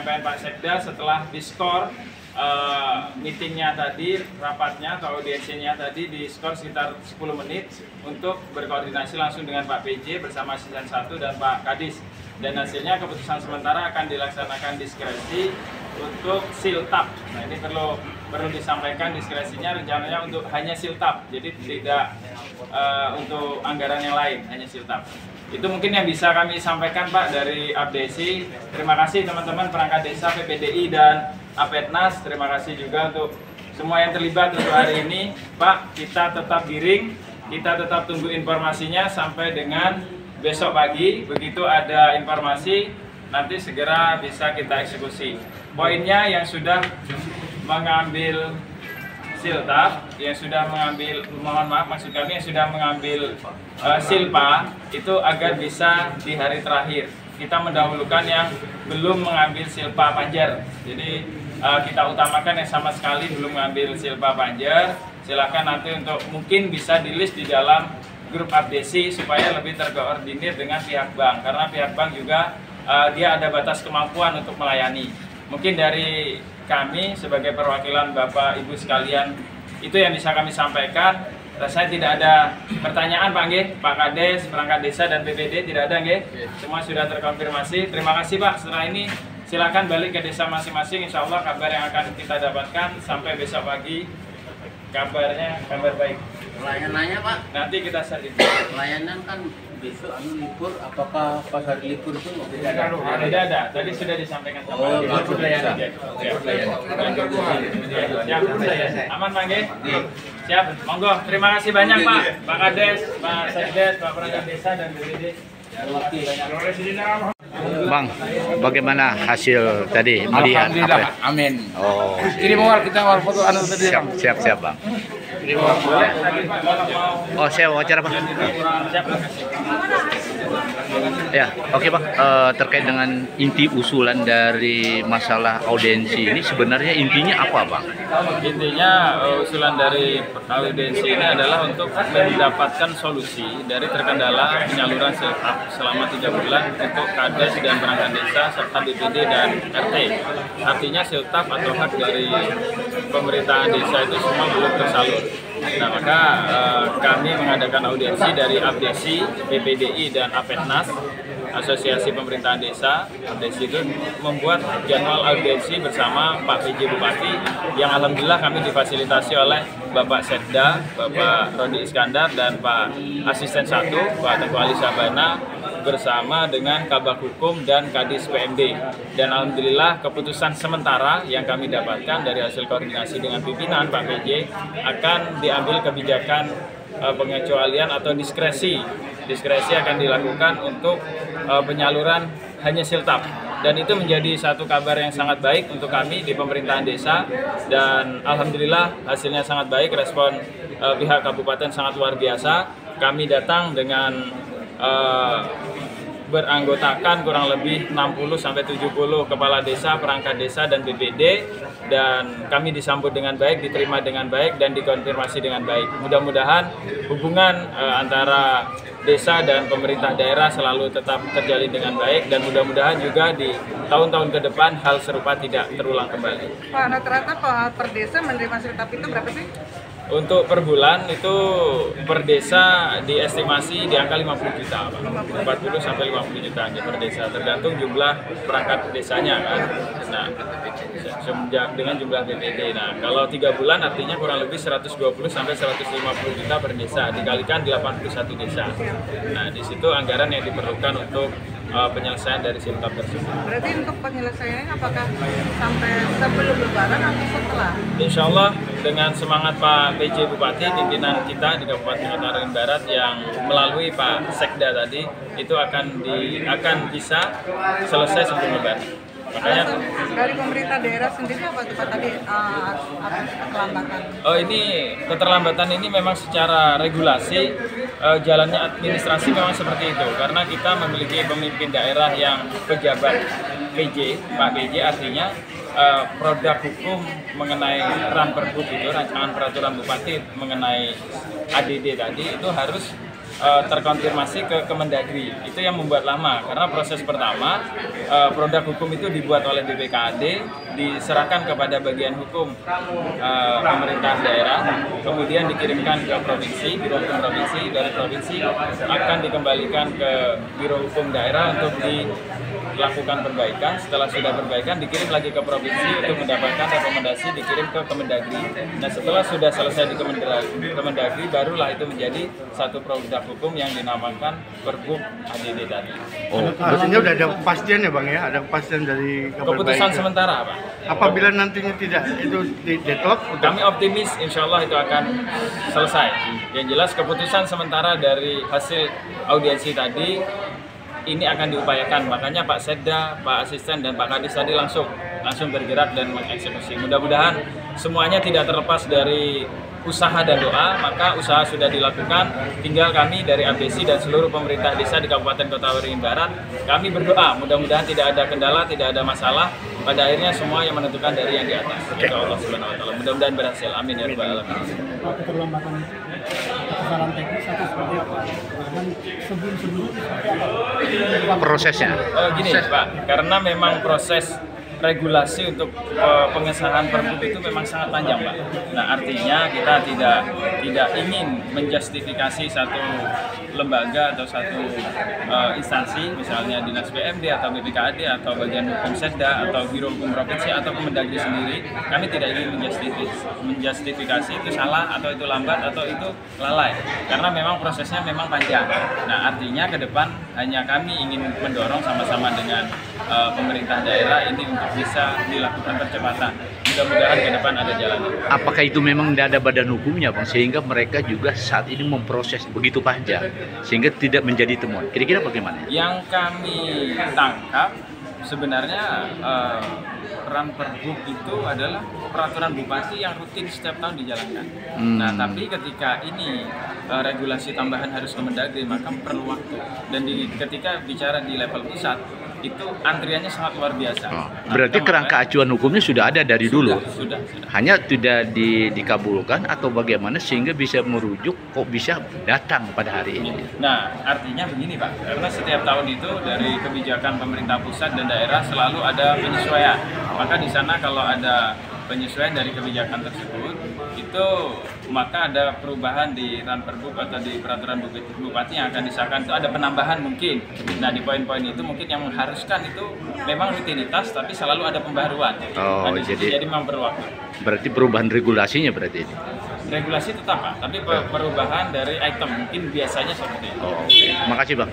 penyampaian Pak Sekda setelah diskor meetingnya tadi, rapatnya atau audiensinya tadi diskor sekitar 10 menit untuk berkoordinasi langsung dengan Pak PJ bersama asisten 1 dan Pak Kadis. Dan hasilnya keputusan sementara akan dilaksanakan diskresi untuk siltap. Nah, ini perlu disampaikan diskresinya rencananya untuk hanya siltap, jadi tidak untuk anggaran yang lain, hanya siltap. Itu mungkin yang bisa kami sampaikan Pak dari Abdesi. Terima kasih teman-teman perangkat desa, PPDI dan Apetnas. Terima kasih juga untuk semua yang terlibat untuk hari ini. Pak, kita tetap giring, kita tetap tunggu informasinya sampai dengan besok pagi. Begitu ada informasi, nanti segera bisa kita eksekusi. Poinnya yang sudah mengambil siltap, yang sudah mengambil, mohon maaf maksud kami yang sudah mengambil silpa itu agar bisa di hari terakhir. Kita mendahulukan yang belum mengambil silpa panjar. Jadi kita utamakan yang sama sekali belum mengambil silpa panjar. Silakan nanti untuk mungkin bisa di list di dalam grup Abdesi supaya lebih terkoordinir dengan pihak bank, karena pihak bank juga dia ada batas kemampuan untuk melayani. Mungkin dari kami sebagai perwakilan Bapak Ibu sekalian itu yang bisa kami sampaikan. Rasanya tidak ada pertanyaan Pak Nggih, Pak Kades, perangkat desa dan BPD tidak ada Nggih. Semua sudah terkonfirmasi. Terima kasih Pak. Setelah ini silakan balik ke desa masing-masing. Insya Allah kabar yang akan kita dapatkan sampai besok pagi kabarnya kabar baik. Layanannya Pak? Nanti kita salin. Layanan kan besok libur, apakah pas hari libur itu tidak ada? Tidak ada, tadi sudah disampaikan sama libur layanan. Aman Pak Nggih? Siap, monggo. Terima kasih banyak Pak, Pak Kades, Pak Sekdes, Pak Perangkat Desa dan BPD. Bang, bagaimana hasil tadi melihat apa? Amin. Oh, Kirim kita foto anu tadi. siap Bang. Oh, saya wawancara Bang. Ya, oke Bang. Terkait dengan inti usulan dari masalah audiensi ini sebenarnya intinya apa Bang? Intinya usulan dari audiensi ini adalah untuk mendapatkan solusi dari terkendala penyaluran siltap selama 3 bulan untuk Kades dan perangkat desa serta BPD dan RT. Artinya siltap atau hak dari pemerintahan desa itu semua belum tersalur. Nah, maka kami mengadakan audiensi dari Abdesi, BPDI dan Apetnas, Asosiasi Pemerintahan Desa. Abdesi itu membuat jadwal audiensi bersama Pak PJ Bupati yang alhamdulillah kami difasilitasi oleh Bapak Sekda, Bapak Rodi Iskandar dan Pak Asisten 1, Pak Teguh Ali Sabana bersama dengan Kabak Hukum dan Kadis PMD. Dan alhamdulillah keputusan sementara yang kami dapatkan dari hasil koordinasi dengan pimpinan Pak PJ akan diambil kebijakan pengecualian atau diskresi. Diskresi akan dilakukan untuk penyaluran hanya siltap. Dan itu menjadi satu kabar yang sangat baik untuk kami di pemerintahan desa. Dan alhamdulillah hasilnya sangat baik, respon pihak kabupaten sangat luar biasa. Kami datang dengan beranggotakan kurang lebih 60-70 kepala desa, perangkat desa dan BPD, dan kami disambut dengan baik, diterima dengan baik dan dikonfirmasi dengan baik. Mudah-mudahan hubungan antara desa dan pemerintah daerah selalu tetap terjalin dengan baik dan mudah-mudahan juga di tahun-tahun ke depan hal serupa tidak terulang kembali. Pak, rata-rata per desa menerima siltap itu berapa sih? Untuk per bulan itu per desa diestimasi di angka 50 juta, Pak. 40 sampai 50 juta per desa, tergantung jumlah perangkat desanya kan. Nah, dengan jumlah BPD. Nah, kalau 3 bulan artinya kurang lebih 120 sampai 150 juta per desa, dikalikan 81 desa. Nah, di situ anggaran yang diperlukan untuk penyelesaian dari siltap tersebut. Berarti untuk penyelesaiannya apakah sampai sebelum lebaran atau setelah? Insya Allah dengan semangat Pak PJ Bupati, pimpinan kita di Kabupaten Kota Barat yang melalui Pak Sekda tadi itu akan bisa selesai sebelum lebaran. Makanya dari pemerintah daerah sendiri apa tuh Pak tadi keterlambatan? Oh, ini keterlambatan ini memang secara regulasi jalannya administrasi memang seperti itu karena kita memiliki pemimpin daerah yang pejabat PJ, Pak PJ, artinya produk hukum mengenai RAN Pergub itu, rancangan peraturan bupati mengenai ADD tadi itu harus terkonfirmasi ke Kemendagri. Itu yang membuat lama karena proses pertama produk hukum itu dibuat oleh BPKAD, diserahkan kepada bagian hukum pemerintah daerah, kemudian dikirimkan ke provinsi, biro hukum provinsi, dari provinsi akan dikembalikan ke biro hukum daerah untuk dilakukan perbaikan. Setelah sudah perbaikan dikirim lagi ke provinsi untuk mendapatkan rekomendasi, dikirim ke Kemendagri. Nah setelah sudah selesai di Kemendagri barulah itu menjadi satu produk hukum yang dinamakan Pergub ADD tadi. Oh, artinya udah ada kepastian ya Bang ya, ada kepastian dari Kabar Keputusan Baik. sementara Pak. Apabila nantinya tidak itu di deadlock, Kami optimis insya Allah itu akan selesai. Yang jelas keputusan sementara dari hasil audiensi tadi ini akan diupayakan. Makanya Pak Sekda, Pak Asisten dan Pak Kadis tadi langsung bergerak dan mengeksekusi. Mudah-mudahan semuanya tidak terlepas dari usaha dan doa, maka usaha sudah dilakukan. Tinggal kami dari ABC dan seluruh pemerintah desa di Kabupaten Kota Waringin Barat, kami berdoa mudah-mudahan tidak ada kendala, tidak ada masalah. Pada akhirnya semua yang menentukan dari yang di atas. Insya Allah Subhanahu Wa Taala. Mudah-mudahan berhasil. Amin ya rabbal alamin. Keterlambatan kesalahan teknis atau seperti apa? Dan sebelum-sebelumnya seperti apa? Prosesnya. Gini Pak, karena memang proses regulasi untuk pengesahan Pergub itu memang sangat panjang Pak. Nah artinya kita tidak ingin menjustifikasi satu lembaga atau satu instansi, misalnya Dinas PMD atau BPKAD atau bagian hukum Sekda atau Biro Hukum Provinsi atau Kemendagri sendiri. Kami tidak ingin menjustifikasi itu salah atau itu lambat atau itu lalai, karena memang prosesnya memang panjang. Nah artinya ke depan hanya kami ingin mendorong sama-sama dengan pemerintah daerah ini untuk bisa dilakukan percepatan. Mudah-mudahan ke depan ada jalannya. Apakah itu memang tidak ada badan hukumnya Bang, sehingga mereka juga saat ini memproses begitu panjang sehingga tidak menjadi temuan? Kira-kira bagaimana? Yang kami tangkap sebenarnya peran Pergub itu adalah peraturan bupati yang rutin setiap tahun dijalankan. Nah, tapi ketika ini regulasi tambahan harus ke Kemendagri, maka perlu waktu. Dan ketika bicara di level pusat, itu antriannya sangat luar biasa. Oh, berarti kerangka acuan hukumnya sudah ada dari dulu? Sudah. Hanya tidak dikabulkan atau bagaimana sehingga bisa merujuk kok bisa datang pada hari ini? Nah, artinya begini Pak, karena setiap tahun itu dari kebijakan pemerintah pusat dan daerah selalu ada penyesuaian. Maka di sana kalau ada penyesuaian dari kebijakan tersebut, itu maka ada perubahan di Pergub atau di peraturan bupati yang akan disahkan, itu ada penambahan mungkin. Nah di poin-poin itu mungkin yang mengharuskan itu memang rutinitas, tapi selalu ada pembaruan. Oh, nah, jadi memang perlu waktu. Berarti perubahan regulasinya berarti ini? Regulasi tetap Pak, tapi perubahan dari item mungkin biasanya seperti itu. Oh, makasih Bang.